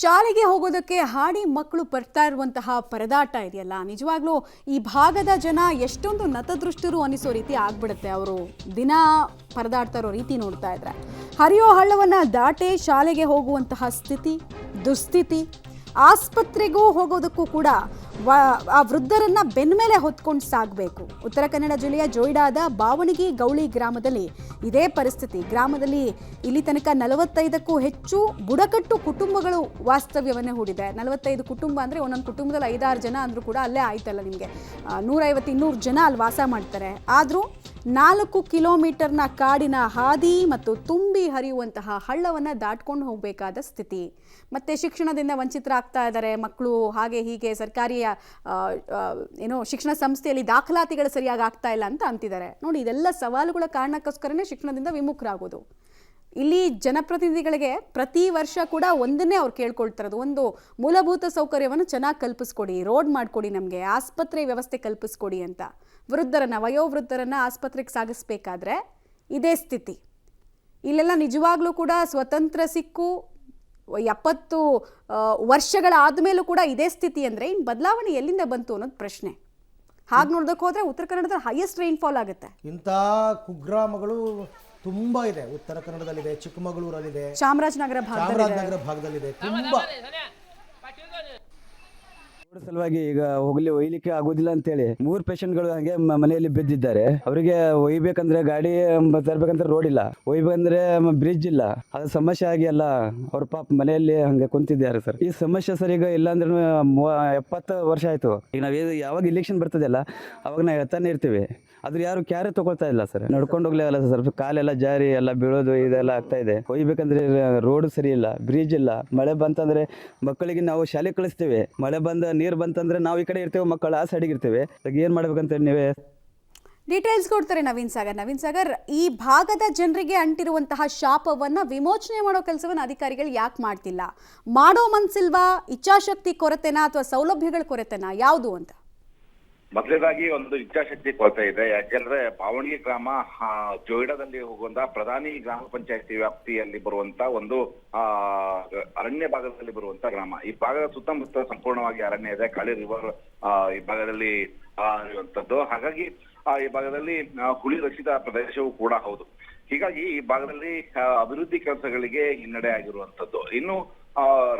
ಶಾಲೆಗೆ ಹೋಗೋದಕ್ಕೆ ಹಾಡಿ ಮಕ್ಕಳು ಬರ್ತಾ ಇರುವಂತಹ ಪರದಾಟ ಇದೆಯಲ್ಲ, ನಿಜವಾಗ್ಲೂ ಈ ಭಾಗದ ಜನ ಎಷ್ಟೊಂದು ನತದೃಷ್ಟರು ಅನಿಸೋ ರೀತಿ ಆಗ್ಬಿಡುತ್ತೆ. ಅವರು ದಿನ ಪರದಾಡ್ತಾ ಇರೋ ರೀತಿ ನೋಡ್ತಾ ಇದ್ರೆ ಹರಿಯೋ ಹಳ್ಳವನ್ನ ದಾಟೆ ಶಾಲೆಗೆ ಹೋಗುವಂತಹ ಸ್ಥಿತಿ, ದುಸ್ಥಿತಿ. ಆಸ್ಪತ್ರೆಗೂ ಹೋಗೋದಕ್ಕೂ ಕೂಡ ಆ ವೃದ್ಧರನ್ನ ಬೆನ್ಮೇಲೆ ಹೊತ್ಕೊಂಡು ಸಾಗಬೇಕು. ಉತ್ತರ ಕನ್ನಡ ಜಿಲ್ಲೆಯ ಜೋಯಿಡಾದ ಬಾವಣಗಿ ಗೌಳಿ ಗ್ರಾಮದಲ್ಲಿ ಇದೇ ಪರಿಸ್ಥಿತಿ. ಗ್ರಾಮದಲ್ಲಿ ಇಲ್ಲಿ ತನಕ 45ಕ್ಕೂ ಹೆಚ್ಚು ಬುಡಕಟ್ಟು ಕುಟುಂಬಗಳು ವಾಸ್ತವ್ಯವನ್ನೇ ಹೂಡಿದೆ. 45 ಕುಟುಂಬ ಅಂದರೆ ಒಂದೊಂದು ಕುಟುಂಬದಲ್ಲಿ 5-6 ಜನ ಅಂದರೂ ಕೂಡ ಅಲ್ಲೇ ಆಯ್ತಲ್ಲ ನಿಮಗೆ. 150-200 ಜನ ಅಲ್ಲಿ ವಾಸ ಮಾಡ್ತಾರೆ. ಆದರೂ 4 ಕಿಲೋಮೀಟರ್ನ ಕಾಡಿನ ಹಾದಿ ಮತ್ತು ತುಂಬಿ ಹರಿಯುವಂತಹ ಹಳ್ಳವನ್ನು ದಾಟ್ಕೊಂಡು ಹೋಗಬೇಕಾದ ಸ್ಥಿತಿ. ಮತ್ತು ಶಿಕ್ಷಣದಿಂದ ವಂಚಿತರಾಗ್ತಾ ಇದ್ದಾರೆ ಮಕ್ಕಳು. ಹಾಗೆ ಹೀಗೆ ಸರ್ಕಾರಿಯ ಶಿಕ್ಷಣ ಸಂಸ್ಥೆಯಲ್ಲಿ ದಾಖಲಾತಿಗಳು ಸರಿಯಾಗಿ ಆಗ್ತಾ ಇಲ್ಲ ಅಂತ ಅಂತಿದ್ದಾರೆ. ನೋಡಿ, ಇದೆಲ್ಲ ಸವಾಲುಗಳ ಕಾರಣಕ್ಕೋಸ್ಕರನೇ ಶಿಕ್ಷಣದಿಂದ ವಿಮುಖರಾಗೋದು. ಇಲ್ಲಿ ಜನಪ್ರತಿನಿಧಿಗಳಿಗೆ ಪ್ರತಿ ವರ್ಷ ಕೂಡ ಒಂದನ್ನೇ ಅವ್ರು ಕೇಳ್ಕೊಳ್ತಿರೋದು, ಒಂದು ಮೂಲಭೂತ ಸೌಕರ್ಯವನ್ನು ಚೆನ್ನಾಗಿ ಕಲ್ಪಿಸ್ಕೊಡಿ, ರೋಡ್ ಮಾಡಿಕೊಡಿ, ನಮಗೆ ಆಸ್ಪತ್ರೆ ವ್ಯವಸ್ಥೆ ಕಲ್ಪಿಸ್ಕೊಡಿ ಅಂತ. ವಯೋವೃದ್ಧರನ್ನು ಆಸ್ಪತ್ರೆಗೆ ಸಾಗಿಸ್ಬೇಕಾದ್ರೆ ಇದೇ ಸ್ಥಿತಿ. ಇಲ್ಲೆಲ್ಲ ನಿಜವಾಗ್ಲೂ ಕೂಡ ಸ್ವತಂತ್ರ ಸಿಕ್ಕು 70 ವರ್ಷಗಳಾದ ಮೇಲೂ ಕೂಡ ಇದೇ ಸ್ಥಿತಿ ಅಂದರೆ ಇನ್ನು ಬದಲಾವಣೆ ಎಲ್ಲಿಂದ ಬಂತು ಅನ್ನೋದು ಪ್ರಶ್ನೆ. ಹಾಗೆ ನೋಡೋದಕ್ಕೆ ಹೋದರೆ ಉತ್ತರ ಕನ್ನಡದಲ್ಲಿ ಹೈಯೆಸ್ಟ್ ರೈನ್ಫಾಲ್ ಆಗುತ್ತೆ. ಇಂಥ ಕುಗ್ರಾಮಗಳು ತುಂಬ ಇದೆ. ಉತ್ತರ ಕನ್ನಡದಲ್ಲಿದೆ, ಚಿಕ್ಕಮಗಳೂರಲ್ಲಿದೆ, ಚಾಮರಾಜನಗರ ಭಾಗದಲ್ಲಿದೆ. ತುಂಬ ಸಲುವಾಗಿ ಈಗ ಒಯ್ಲಿಕ್ಕೆ ಆಗೋದಿಲ್ಲ ಅಂತೇಳಿ 3 ಪೇಷಂಟ್ಗಳು ಹಾಗೆ ಮನೆಯಲ್ಲಿ ಬಿದ್ದಿದ್ದಾರೆ. ಅವರಿಗೆ ಒಯ್ಬೇಕಂದ್ರೆ ಗಾಡಿ ತರ್ಬೇಕಂದ್ರೆ ರೋಡ್ ಇಲ್ಲ, ಒಯ್ಬೇಕಂದ್ರೆ ಬ್ರಿಡ್ಜ್ ಇಲ್ಲ. ಅದು ಸಮಸ್ಯೆ ಆಗಿ ಎಲ್ಲ ಅವ್ರ ಪಾಪ ಮನೆಯಲ್ಲಿ ಹಂಗೆ ಕುಂತಿದ್ದಾರೆ ಸರ್. ಈ ಸಮಸ್ಯೆ ಸರ್ ಈಗ ಇಲ್ಲ ಅಂದ್ರೆ 70 ವರ್ಷ ಆಯ್ತು. ಈಗ ನಾವು ಯಾವಾಗ ಇಲೆಕ್ಷನ್ ಬರ್ತದಲ್ಲ ಅವಾಗ ನಾವು ಹೇಳ್ತಾನೆ ಇರ್ತೀವಿ, ಆದ್ರೆ ಯಾರು ಕ್ಯಾರೆ ತಗೊಳ್ತಾ ಇಲ್ಲ ಸರ್. ನಡ್ಕೊಂಡು ಹೋಗ್ಲಿಲ್ಲ ಸರ್, ಕಾಲೆಲ್ಲ ಜಾರಿ ಎಲ್ಲ ಬೀಳೋದು ಇದೆಲ್ಲ ಆಗ್ತಾ ಇದೆ. ಒಯ್ಬೇಕಂದ್ರೆ ರೋಡ್ ಸರಿ ಇಲ್ಲ, ಬ್ರಿಡ್ಜ್ ಇಲ್ಲ. ಮಳೆ ಬಂತಂದ್ರೆ ಮಕ್ಕಳಿಗೆ ನಾವು ಶಾಲೆ ಕಳಿಸ್ತೇವೆ, ಮಳೆ ನೀರು ಬಂತಂದ್ರೆ ನಾವು ಈ ಕಡೆ ಇರ್ತೇವೆ, ಮಕ್ಕಳು ಆ ಸೈಡಿಗೆ ಇರ್ತೇವೆ. ಏನ್ ಮಾಡ್ಬೇಕಂತ ನೀವೇ ಡೀಟೇಲ್ಸ್ ಕೊಡ್ತಾರೆ ನವೀನ್ ಸಾಗರ್. ಈ ಭಾಗದ ಜನರಿಗೆ ಅಂಟಿರುವಂತಹ ಶಾಪವನ್ನ ವಿಮೋಚನೆ ಮಾಡೋ ಕೆಲಸವನ್ನ ಅಧಿಕಾರಿಗಳು ಯಾಕೆ ಮಾಡ್ತಿಲ್ಲ? ಮಾಡೋ ಮನ್ಸಿಲ್ವಾ, ಇಚ್ಛಾಶಕ್ತಿ ಕೊರತೆನಾ ಅಥವಾ ಸೌಲಭ್ಯಗಳ ಕೊರತೆನಾ, ಯಾವುದು ಅಂತ? ಮೊದಲನೇದಾಗಿ ಒಂದು ಇಚ್ಛಾಶಕ್ತಿ ಕೊರತೆ ಇದೆ. ಯಾಕೆಂದ್ರೆ ಬಾವಣಗಿ ಗ್ರಾಮ ಜೋಯಿಡಾದಲ್ಲಿ ಹೋಗುವಂತ ಪ್ರಧಾನಿ ಗ್ರಾಮ ಪಂಚಾಯತಿ ವ್ಯಾಪ್ತಿಯಲ್ಲಿ ಬರುವಂತ ಒಂದು ಅರಣ್ಯ ಭಾಗದಲ್ಲಿ ಬರುವಂತ ಗ್ರಾಮ. ಈ ಭಾಗದ ಸುತ್ತಮುತ್ತ ಸಂಪೂರ್ಣವಾಗಿ ಅರಣ್ಯ ಇದೆ. ಕಾಳಿ ರಿವರ್ ಈ ಭಾಗದಲ್ಲಿ ಇರುವಂತದ್ದು. ಹಾಗಾಗಿ ಈ ಭಾಗದಲ್ಲಿ ಹುಲಿ ರಕ್ಷಿತ ಪ್ರದೇಶವೂ ಕೂಡ ಹೌದು. ಹೀಗಾಗಿ ಈ ಭಾಗದಲ್ಲಿ ಅಭಿವೃದ್ಧಿ ಕೆಲಸಗಳಿಗೆ ಹಿನ್ನಡೆ ಆಗಿರುವಂತದ್ದು. ಇನ್ನು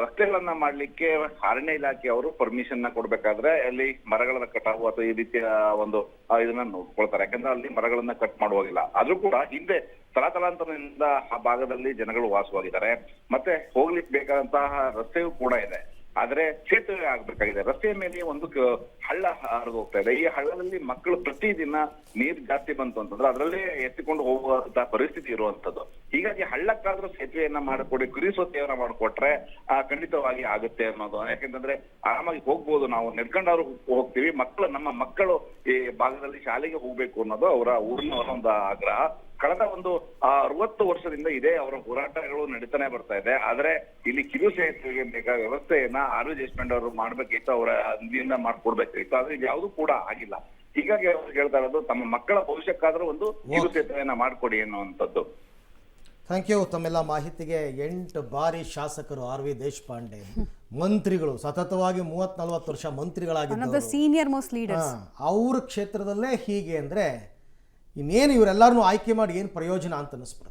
ರಸ್ತೆಗಳನ್ನ ಮಾಡ್ಲಿಕ್ಕೆ ಅರಣ್ಯ ಇಲಾಖೆ ಅವರು ಪರ್ಮಿಷನ್ ಕೊಡ್ಬೇಕಾದ್ರೆ ಅಲ್ಲಿ ಮರಗಳನ್ನ ಕಟಾವು ಅಥವಾ ಈ ರೀತಿಯ ಒಂದು ಇದನ್ನ ನೋಡ್ಕೊಳ್ತಾರೆ. ಯಾಕಂದ್ರೆ ಅಲ್ಲಿ ಮರಗಳನ್ನ ಕಟ್ ಮಾಡುವಾಗಿಲ್ಲ. ಆದ್ರೂ ಕೂಡ ಹಿಂದೆ ತಲಾತಲಾಂತರದಿಂದ ಆ ಭಾಗದಲ್ಲಿ ಜನಗಳು ವಾಸವಾಗಿದ್ದಾರೆ. ಮತ್ತೆ ಹೋಗ್ಲಿಕ್ಕೆ ಬೇಕಾದಂತಹ ರಸ್ತೆಯೂ ಕೂಡ ಇದೆ. ಆದ್ರೆ ಸೇತುವೆ ಆಗ್ಬೇಕಾಗಿದೆ. ರಸ್ತೆಯ ಮೇಲೆ ಒಂದು ಹಳ್ಳ ಹರಿದು ಹೋಗ್ತಾ ಇದೆ. ಈ ಹಳ್ಳದಲ್ಲಿ ಮಕ್ಕಳು ಪ್ರತಿದಿನ ನೀರ್ ಜಾಸ್ತಿ ಬಂತು ಅಂತಂದ್ರೆ ಅದರಲ್ಲೇ ಎತ್ತಿಕೊಂಡು ಹೋಗುವಂತ ಪರಿಸ್ಥಿತಿ ಇರುವಂತದ್ದು. ಹೀಗಾಗಿ ಹಳ್ಳಕ್ಕಾದ್ರೂ ಸೇತುವೆಯನ್ನ ಮಾಡಿಕೊಡಿ, ಕುರಿಸೋತೆಯನ್ನ ಮಾಡಿಕೊಟ್ರೆ ಖಂಡಿತವಾಗಿ ಆಗುತ್ತೆ ಅನ್ನೋದು. ಯಾಕೆಂತಂದ್ರೆ ಆರಾಮಾಗಿ ಹೋಗ್ಬೋದು, ನಾವು ನಡ್ಕೊಂಡವ್ರು ಹೋಗ್ತೀವಿ. ನಮ್ಮ ಮಕ್ಕಳು ಈ ಭಾಗದಲ್ಲಿ ಶಾಲೆಗೆ ಹೋಗ್ಬೇಕು ಅನ್ನೋದು ಅವರ ಊರಿನವರ ಒಂದು ಆಗ್ರಹ. ಕಳೆದ ಒಂದು 60 ವರ್ಷದಿಂದ ಇದೇ ಅವರ ಹೋರಾಟಗಳು ನಡೀತಾನೆ ಬರ್ತಾ ಇದೆ. ಆದ್ರೆ ಇಲ್ಲಿ ಕಿರು ಸೇತುವೆಗೆ ಬೇಕಾದ ವ್ಯವಸ್ಥೆಯನ್ನ ಆರ್ವಿಜೇಸ್ಮೆಂಟ್ ಅವರು ಮಾಡ್ಬೇಕಿತ್ತು, ಅವರ ನಿಧಿಯಿಂದ ಮಾಡ್ಕೊಡ್ಬೇಕಿತ್ತು. ಆದ್ರೆ ಯಾವುದು ಕೂಡ ಆಗಿಲ್ಲ. ಹೀಗಾಗಿ ಅವ್ರು ಹೇಳ್ತಾ ಇರೋದು ತಮ್ಮ ಮಕ್ಕಳ ಭವಿಷ್ಯಕ್ಕಾದ್ರೂ ಒಂದು ಕಿರು ಸೇತುವೆಯನ್ನ ಮಾಡ್ಕೊಡಿ ಅನ್ನುವಂಥದ್ದು. Thank you. ತಮ್ಮೆಲ್ಲ ಮಾಹಿತಿಗೆ. 8 ಬಾರಿ ಶಾಸಕರು ಆರ್ ವಿ ದೇಶಪಾಂಡೆ, ಮಂತ್ರಿಗಳು, ಸತತವಾಗಿ 30-40 ವರ್ಷ ಮಂತ್ರಿಗಳಾಗಿದ್ದಾರೆ. Senior most leaders. ಅವ್ರ ಕ್ಷೇತ್ರದಲ್ಲೇ ಹೀಗೆ ಅಂದ್ರೆ ಇನ್ನೇನು ಇವರೆಲ್ಲರನ್ನೂ ಆಯ್ಕೆ ಮಾಡಿ ಏನು ಪ್ರಯೋಜನ ಅಂತ ಅನಿಸ್ಬಿಡುತ್ತೆ.